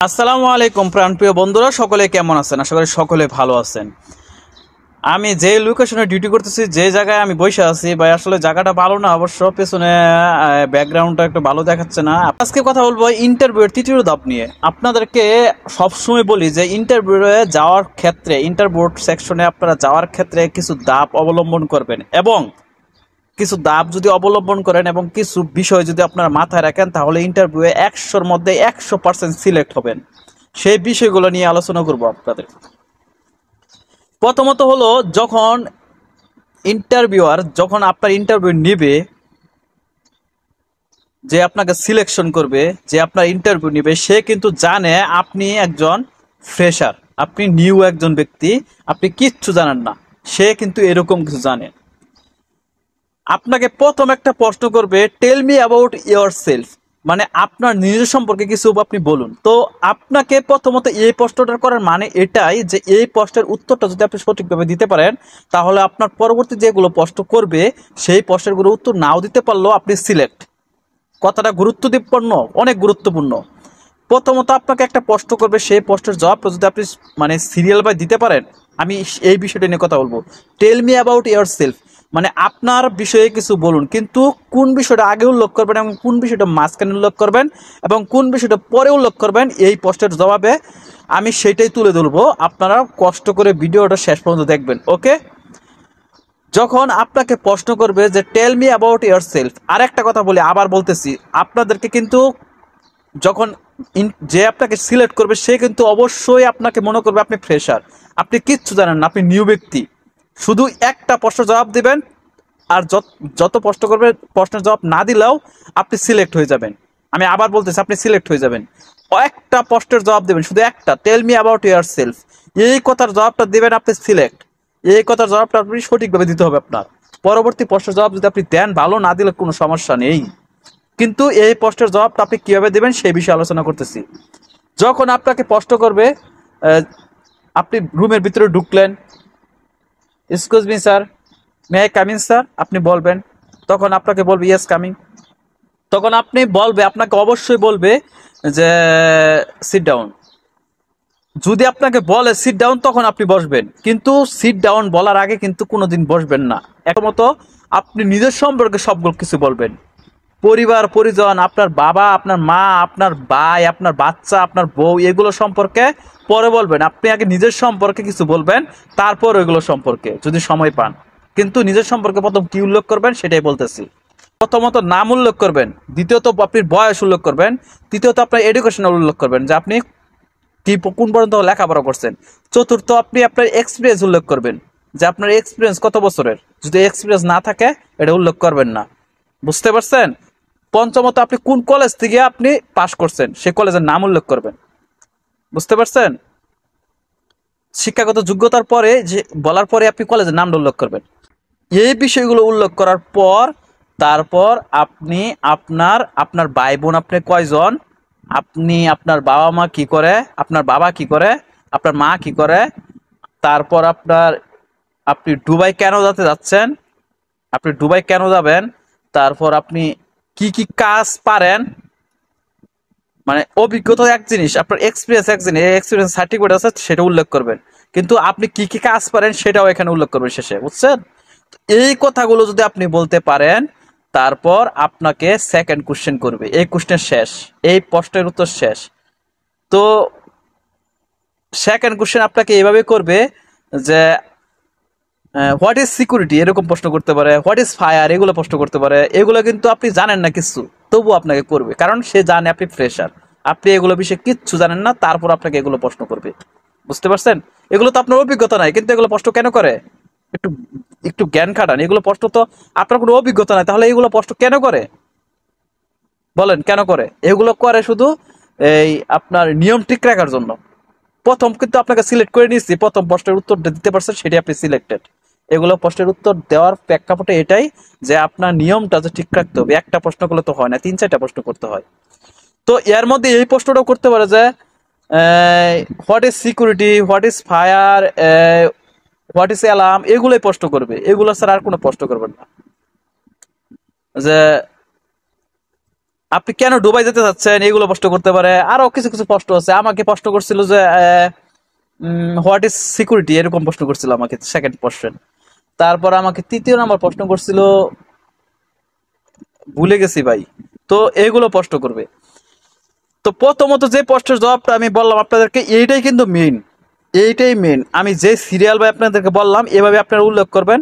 আসসালামু আলাইকুম প্রাণপ্রিয় বন্ধুরা, সকলে কেমন আছেন? আশা করি সকলে ভালো আছেন। আমি যে লোকেশনে ডিউটি করতেছি, যে জায়গায় আমি বসে আছি ভাই, আসলে জায়গাটা ভালো না, অবশ্য পেছনে ব্যাকগ্রাউন্ডটা একটু ভালো দেখাচ্ছে না। আজকে কথা বলবো ইন্টারভিউয়ের তৃতীয় ধাপ নিয়ে। আপনাদেরকে সবসময় বলি যে ইন্টারভিউয়ে যাওয়ার ক্ষেত্রে, ইন্টারভিউ সেকশনে আপনারা যাওয়ার ক্ষেত্রে কিছু ধাপ অবলম্বন করবেন, এবং কিছু ধাপ যদি অবলম্বন করেন এবং কিছু বিষয় যদি আপনারা মাথায় রাখেন, তাহলে ইন্টারভিউয়ে 100-র মধ্যে 100% সিলেক্ট হবেন। সেই বিষয়গুলো নিয়ে আলোচনা করব আপনাদের। প্রথমত হলো, যখন আপনার ইন্টারভিউ নেবে, যে আপনাকে সিলেকশন করবে, যে আপনার ইন্টারভিউ নেবে, সে কিন্তু জানে আপনি একজন ফ্রেশার, আপনি নিউ একজন ব্যক্তি, আপনি কিচ্ছু জানেন না। সে কিন্তু এরকম কিছু জানে। আপনাকে প্রথম একটা প্রশ্ন করবে, tell me about yourself, মানে আপনার নিজের সম্পর্কে কিছু আপনি বলুন। তো আপনাকে প্রথমত এই প্রশ্নটা করার মানে এটাই যে এই প্রশ্নের উত্তরটা যদি আপনি সঠিকভাবে দিতে পারেন, তাহলে আপনার পরবর্তী যেগুলো প্রশ্ন করবে সেই প্রশ্নগুলোর উত্তর নাও দিতে পারলেও আপনি সিলেক্ট। কথাটা গুরুত্বপূর্ণ, অনেক গুরুত্বপূর্ণ। প্রথমত আপনাকে একটা প্রশ্ন করবে, সেই প্রশ্নের জবাবটা যদি আপনি মানে সিরিয়াল বাই দিতে পারেন, আমি এই বিষয়টা নিয়ে কথা বলবো। Tell me about yourself, মানে আপনার বিষয়ে কিছু বলুন, কিন্তু কোন বিষয়টা আগে উল্লেখ করবেন এবং কোন বিষয়টা মাঝখানে উল্লেখ করবেন এবং কোন বিষয়টা পরে উল্লেখ করবেন, এই প্রশ্নের জবাবে আমি সেটাই তুলে ধরবো। আপনারা কষ্ট করে ভিডিওটা শেষ পর্যন্ত দেখবেন, ওকে? যখন আপনাকে প্রশ্ন করবে যে tell me about yourself, আর একটা কথা বলি, আবার বলতেছি, আপনাদেরকে কিন্তু যখন যে আপনাকে সিলেক্ট করবে, সে কিন্তু অবশ্যই আপনাকে মনে করবে আপনি ফ্রেশার, আপনি কিচ্ছু জানেন না, আপনি নিউ ব্যক্তি। শুধু একটা প্রশ্নের জবাব দিবেন, আর যত প্রশ্ন করবে প্রশ্নের জবাব না দিলেও আপনি সিলেক্ট হয়ে যাবেন। আমি আবার বলতেছি, আপনি সিলেক্ট হয়ে যাবেন। একটা প্রশ্নের জবাব দেবেন, শুধু একটা, tell me about yourself, এই কথার জবাবটা দিবেন, আপনি সিলেক্ট। এই কথার জবাবটা আপনি সঠিকভাবে দিতে হবে আপনার। পরবর্তী প্রশ্নের জবাব যদি আপনি দেন, ভালো, না দিলে কোনো সমস্যা নেই, কিন্তু এই প্রশ্নের জবাবটা আপনি কিভাবে দেবেন সেই বিষয়ে আলোচনা করতেছি। যখন আপনাকে প্রশ্ন করবে, আপনি রুমের ভিতরে ঢুকলেন, excuse me sir, may I come in sir, আপনি বলবেন। তখন আপনাকে বলবে ইয়েস কামিং। তখন আপনি বলবে, আপনাকে অবশ্যই বলবে যে সিট ডাউন। যদি আপনাকে বলে সিট ডাউন, তখন আপনি বসবেন, কিন্তু সিট ডাউন বলার আগে কিন্তু কোনোদিন বসবেন না। একমত? আপনি নিজের সম্পর্কে সবগুলো কিছু বলবেন, পরিবার পরিজন, আপনার বাবা, আপনার মা, আপনার ভাই, আপনার বাচ্চা, আপনার বউ, এগুলো সম্পর্কে পরে বলবেন। আপনি আগে নিজের সম্পর্কে কিছু বলবেন, তারপর ওইগুলো সম্পর্কে যদি সময় পান। কিন্তু নিজের সম্পর্কে প্রথম কি উল্লেখ করবেন সেটাই বলতেছি। প্রথমত নাম উল্লেখ করবেন, দ্বিতীয়ত আপনার বয়স উল্লেখ করবেন, তৃতীয়ত আপনার এডুকেশনাল উল্লেখ করবেন, যে আপনি কি কোন পর্যন্ত লেখাপড়া করছেন। চতুর্থ, আপনি আপনার এক্সপিরিয়েন্স উল্লেখ করবেন, যে আপনার এক্সপিরিয়েন্স কত বছরের। যদি এক্সপিরিয়েন্স না থাকে, এটা উল্লেখ করবেন না। বুঝতে পারছেন? পঞ্চমত, আপনি কোন কলেজ থেকে আপনি পাশ করছেন, সে কলেজের নাম উল্লেখ করবেন। বুঝতে পারছেন? শিক্ষাগত যোগ্যতার পরে যে বলার পরে আপনি কলেজের নামটা উল্লেখ করবেন। এই বিষয়গুলো উল্লেখ করার পর তারপর আপনি আপনার আপনার ভাই বোন আপনি কয়জন, আপনি আপনার বাবা মা কি করে, আপনার বাবা কি করে, আপনার মা কি করে, তারপর আপনি দুবাই কেন যেতে যাচ্ছেন, আপনি দুবাই কেন যাবেন, তারপর আপনি কি কি কাজ পারেন, মানে অভিজ্ঞতা এক জিনিস, আপনার এক্সপিরিয়েন্স এক জিনিস, এক্সপিরিয়েন্স সার্টিফিকেট আছে সেটা উল্লেখ করবেন, কিন্তু আপনি কি কি কাজ পারেন সেটাও এখানে উল্লেখ করবেন শেষে। বুঝছেন? এই কথাগুলো যদি আপনি বলতে পারেন, তারপর আপনাকে সেকেন্ড কোশ্চেন করবে। এই কোশ্চেন শেষ, এই প্রশ্নের উত্তর শেষ। তো সেকেন্ড কোশ্চেন আপনাকে এইভাবে করবে যে হোয়াট ইজ সিকিউরিটি, এরকম প্রশ্ন করতে পারে, হোয়াট ইজ ফায়ার, এগুলো প্রশ্ন করতে পারে। এগুলো কিন্তু আপনি জানেন না কিছু, তবু আপনাকে করবে, কারণ সে জানে আপনি ফ্রেশার, আপনি এগুলো বিষয়ে কিচ্ছু জানেন না, তারপর আপনাকে এগুলো প্রশ্ন করবে। বুঝতে পারছেন? এগুলো তো আপনার অভিজ্ঞতা নাই, কিন্তু এগুলো প্রশ্ন কেন করে? একটু একটু জ্ঞান খাটান। এগুলো প্রশ্ন তো আপনার কোনো অভিজ্ঞতা নাই, তাহলে এগুলো প্রশ্ন কেন করে? বলেন কেন করে? এগুলো করে শুধু এই আপনার নিয়ম ঠিক রাখার জন্য। প্রথম কিন্তু আপনাকে সিলেক্ট করে নিয়েছি, প্রথম প্রশ্নের উত্তর দিতে পারছেন, সেটাই আপনি সিলেক্টেড। এগুলো প্রশ্নের উত্তর দেওয়ার প্রেক্ষাপটে এটাই, যে আপনার নিয়মটা যে ঠিক রাখতে হবে। একটা প্রশ্ন করলে তো হয় না, 3-4টা প্রশ্ন করতে হয়। তো এর মধ্যে এই প্রশ্নটাও করতে পারে যে what is security, what is fire, what is alarm, এগুলোই প্রশ্ন করবে, এগুলো স্যার আর কোনো প্রশ্ন করবেন না। যে আপনি কেন দুবাই যেতে চাচ্ছেন, এগুলো প্রশ্ন করতে পারে। আরো কিছু কিছু প্রশ্ন আছে। আমাকে প্রশ্ন করছিল যে হোয়াট ইজ সিকিউরিটি, এরকম প্রশ্ন করছিল আমাকে সেকেন্ড কোশ্চেন। তারপর আমাকে তৃতীয় নাম্বার প্রশ্ন করছিল, ভুলে গেছি ভাই। তো এগুলো প্রশ্ন করবে। তো প্রথমত যে প্রশ্নের জবাবটা আমি বললাম আপনাদেরকে, এইটাই কিন্তু মেইন, এইটাই মেইন। আমি যে সিরিয়াল ভাই আপনাদেরকে বললাম, এভাবে আপনারা উল্লেখ করবেন।